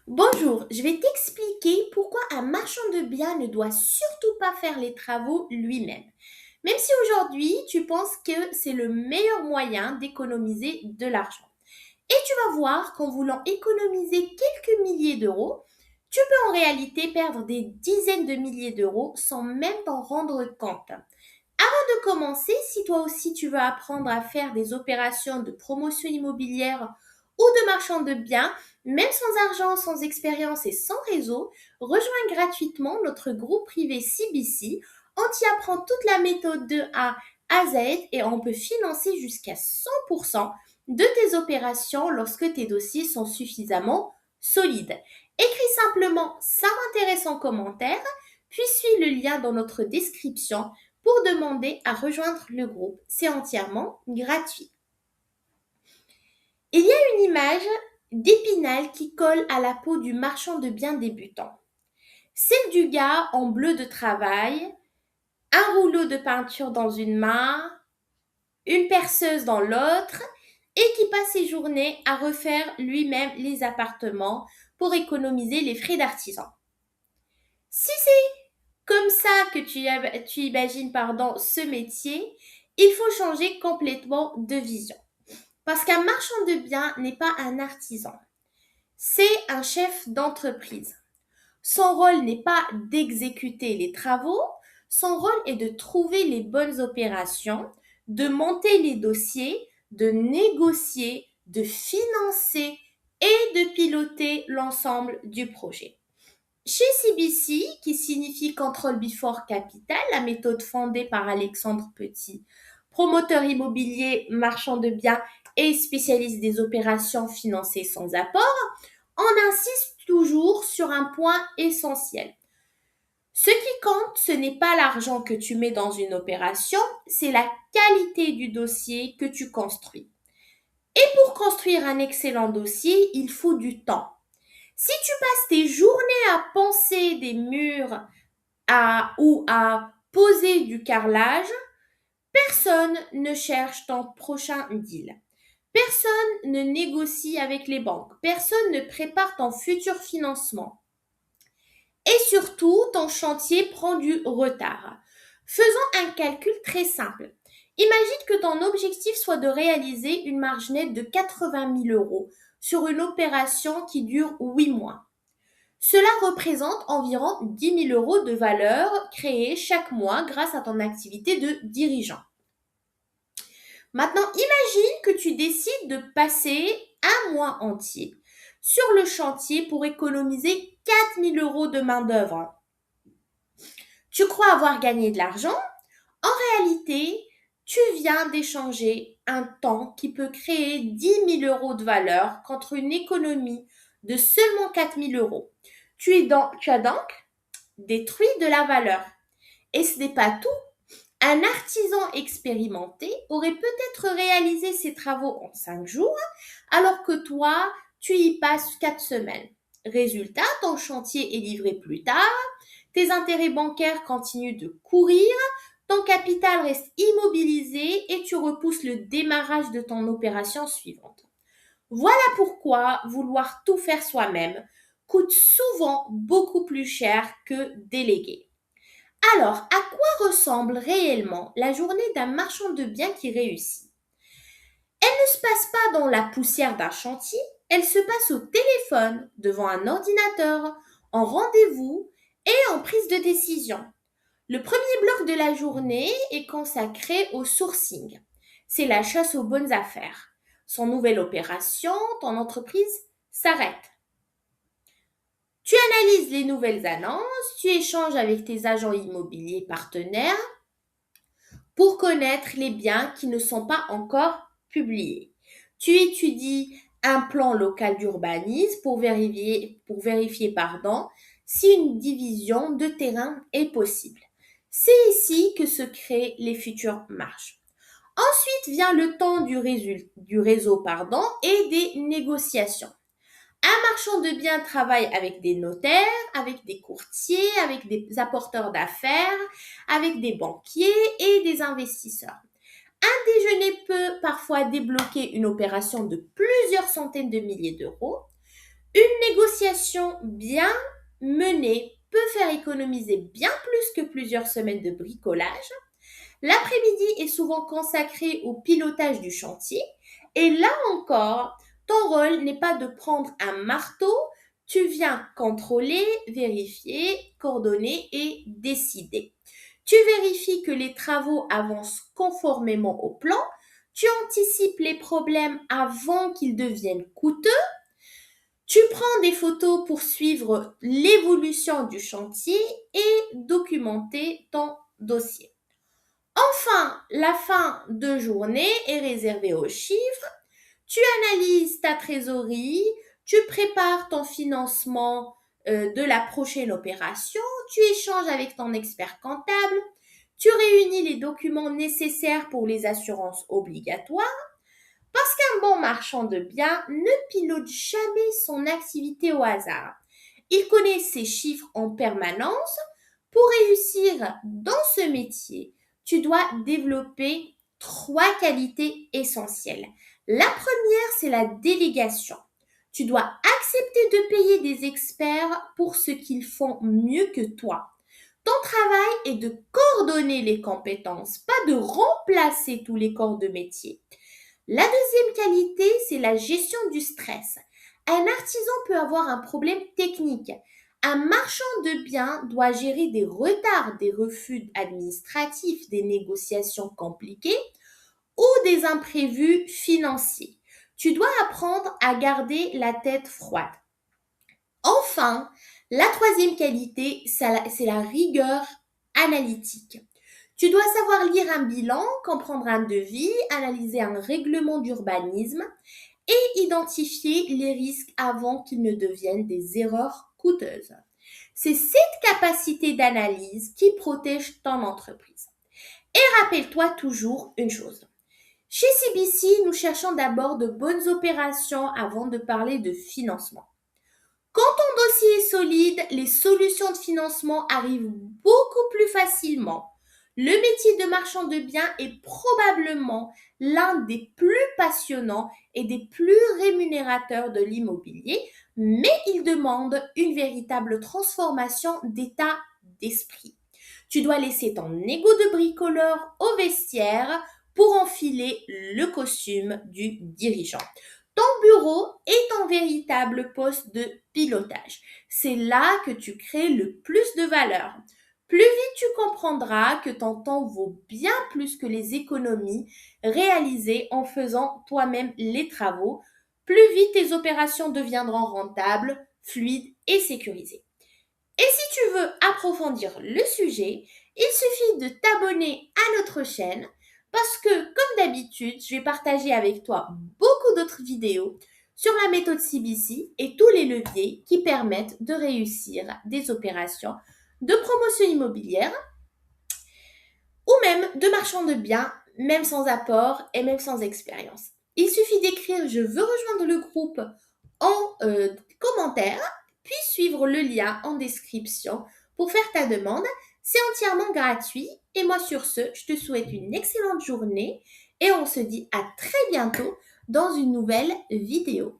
Bonjour, je vais t'expliquer pourquoi un marchand de biens ne doit surtout pas faire les travaux lui-même. Même si aujourd'hui tu penses que c'est le meilleur moyen d'économiser de l'argent. Et tu vas voir qu'en voulant économiser quelques milliers d'euros, tu peux en réalité perdre des dizaines de milliers d'euros sans même t'en rendre compte. Avant de commencer, si toi aussi tu veux apprendre à faire des opérations de promotion immobilière ou de marchand de biens, même sans argent, sans expérience et sans réseau, rejoins gratuitement notre groupe privé CBC. On t'y apprend toute la méthode de A à Z et on peut financer jusqu'à 100% de tes opérations lorsque tes dossiers sont suffisamment solides. Écris simplement ça m'intéresse en commentaire, puis suis le lien dans notre description pour demander à rejoindre le groupe. C'est entièrement gratuit. Il y a une image d'Épinal qui colle à la peau du marchand de biens débutant. Celle du gars en bleu de travail, un rouleau de peinture dans une main, une perceuse dans l'autre, et qui passe ses journées à refaire lui-même les appartements pour économiser les frais d'artisan. Si c'est comme ça que tu imagines ce métier, il faut changer complètement de vision. Parce qu'un marchand de biens n'est pas un artisan, c'est un chef d'entreprise. Son rôle n'est pas d'exécuter les travaux, son rôle est de trouver les bonnes opérations, de monter les dossiers, de négocier, de financer et de piloter l'ensemble du projet. Chez CBC, qui signifie Control Before Capital, la méthode fondée par Alexandre Petit, promoteur immobilier, marchand de biens et spécialiste des opérations financées sans apport, on insiste toujours sur un point essentiel. Ce qui compte, ce n'est pas l'argent que tu mets dans une opération, c'est la qualité du dossier que tu construis. Et pour construire un excellent dossier, il faut du temps. Si tu passes tes journées à penser des murs ou à poser du carrelage, personne ne cherche ton prochain deal. Personne ne négocie avec les banques. Personne ne prépare ton futur financement. Et surtout, ton chantier prend du retard. Faisons un calcul très simple. Imagine que ton objectif soit de réaliser une marge nette de 80 000 euros sur une opération qui dure 8 mois. Cela représente environ 10 000 euros de valeur créée chaque mois grâce à ton activité de dirigeant. Maintenant, imagine que tu décides de passer un mois entier sur le chantier pour économiser 4 000 euros de main-d'œuvre. Tu crois avoir gagné de l'argent? En réalité, tu viens d'échanger un temps qui peut créer 10 000 euros de valeur contre une économie de seulement 4 000 euros. Tu as donc détruit de la valeur. Et ce n'est pas tout. Un artisan expérimenté aurait peut-être réalisé ses travaux en 5 jours, alors que toi, tu y passes 4 semaines. Résultat, ton chantier est livré plus tard, tes intérêts bancaires continuent de courir, ton capital reste immobilisé et tu repousses le démarrage de ton opération suivante. Voilà pourquoi vouloir tout faire soi-même coûte souvent beaucoup plus cher que déléguer. Alors, à quoi ressemble réellement la journée d'un marchand de biens qui réussit? Elle ne se passe pas dans la poussière d'un chantier, elle se passe au téléphone, devant un ordinateur, en rendez-vous et en prise de décision. Le premier bloc de la journée est consacré au sourcing. C'est la chasse aux bonnes affaires. Sans nouvelle opération, ton entreprise s'arrête. Tu analyses les nouvelles annonces, tu échanges avec tes agents immobiliers partenaires pour connaître les biens qui ne sont pas encore publiés. Tu étudies un plan local d'urbanisme pour vérifier si une division de terrain est possible. C'est ici que se créent les futures marges. Ensuite vient le temps du réseau et des négociations. Un marchand de biens travaille avec des notaires, avec des courtiers, avec des apporteurs d'affaires, avec des banquiers et des investisseurs. Un déjeuner peut parfois débloquer une opération de plusieurs centaines de milliers d'euros. Une négociation négociation bien menée peut faire économiser bien plus que plusieurs semaines de bricolage. L'après-midi est souvent consacré au pilotage du chantier. Et là encore, ton rôle n'est pas de prendre un marteau, tu viens contrôler, vérifier, coordonner et décider. Tu vérifies que les travaux avancent conformément au plan, tu anticipes les problèmes avant qu'ils deviennent coûteux, tu prends des photos pour suivre l'évolution du chantier et documenter ton dossier. Enfin, la fin de journée est réservée aux chiffres. Tu analyses ta trésorerie, tu prépares ton financement de la prochaine opération, tu échanges avec ton expert comptable, tu réunis les documents nécessaires pour les assurances obligatoires. Parce qu'un bon marchand de biens ne pilote jamais son activité au hasard. Il connaît ses chiffres en permanence. Pour réussir dans ce métier, tu dois développer 3 qualités essentielles. La première, c'est la délégation. Tu dois accepter de payer des experts pour ce qu'ils font mieux que toi. Ton travail est de coordonner les compétences, pas de remplacer tous les corps de métier. La deuxième qualité, c'est la gestion du stress. Un artisan peut avoir un problème technique. Un marchand de biens doit gérer des retards, des refus administratifs, des négociations compliquées ou des imprévus financiers. Tu dois apprendre à garder la tête froide. Enfin, la troisième qualité, c'est la rigueur analytique. Tu dois savoir lire un bilan, comprendre un devis, analyser un règlement d'urbanisme et identifier les risques avant qu'ils ne deviennent des erreurs coûteuses. C'est cette capacité d'analyse qui protège ton entreprise. Et rappelle-toi toujours une chose. Chez CBC, nous cherchons d'abord de bonnes opérations avant de parler de financement. Quand ton dossier est solide, les solutions de financement arrivent beaucoup plus facilement. Le métier de marchand de biens est probablement l'un des plus passionnants et des plus rémunérateurs de l'immobilier, mais il demande une véritable transformation d'état d'esprit. Tu dois laisser ton ego de bricoleur au vestiaire pour enfiler le costume du dirigeant. Ton bureau est un véritable poste de pilotage. C'est là que tu crées le plus de valeur. Plus vite tu comprendras que ton temps vaut bien plus que les économies réalisées en faisant toi-même les travaux, plus vite tes opérations deviendront rentables, fluides et sécurisées. Et si tu veux approfondir le sujet, il suffit de t'abonner à notre chaîne parce que, comme d'habitude, je vais partager avec toi beaucoup d'autres vidéos sur la méthode CBC et tous les leviers qui permettent de réussir des opérations de promotion immobilière ou même de marchand de biens, même sans apport et même sans expérience. Il suffit d'écrire «Je veux rejoindre le groupe» en commentaire, puis suivre le lien en description pour faire ta demande. C'est entièrement gratuit. Et moi, sur ce, je te souhaite une excellente journée et on se dit à très bientôt dans une nouvelle vidéo.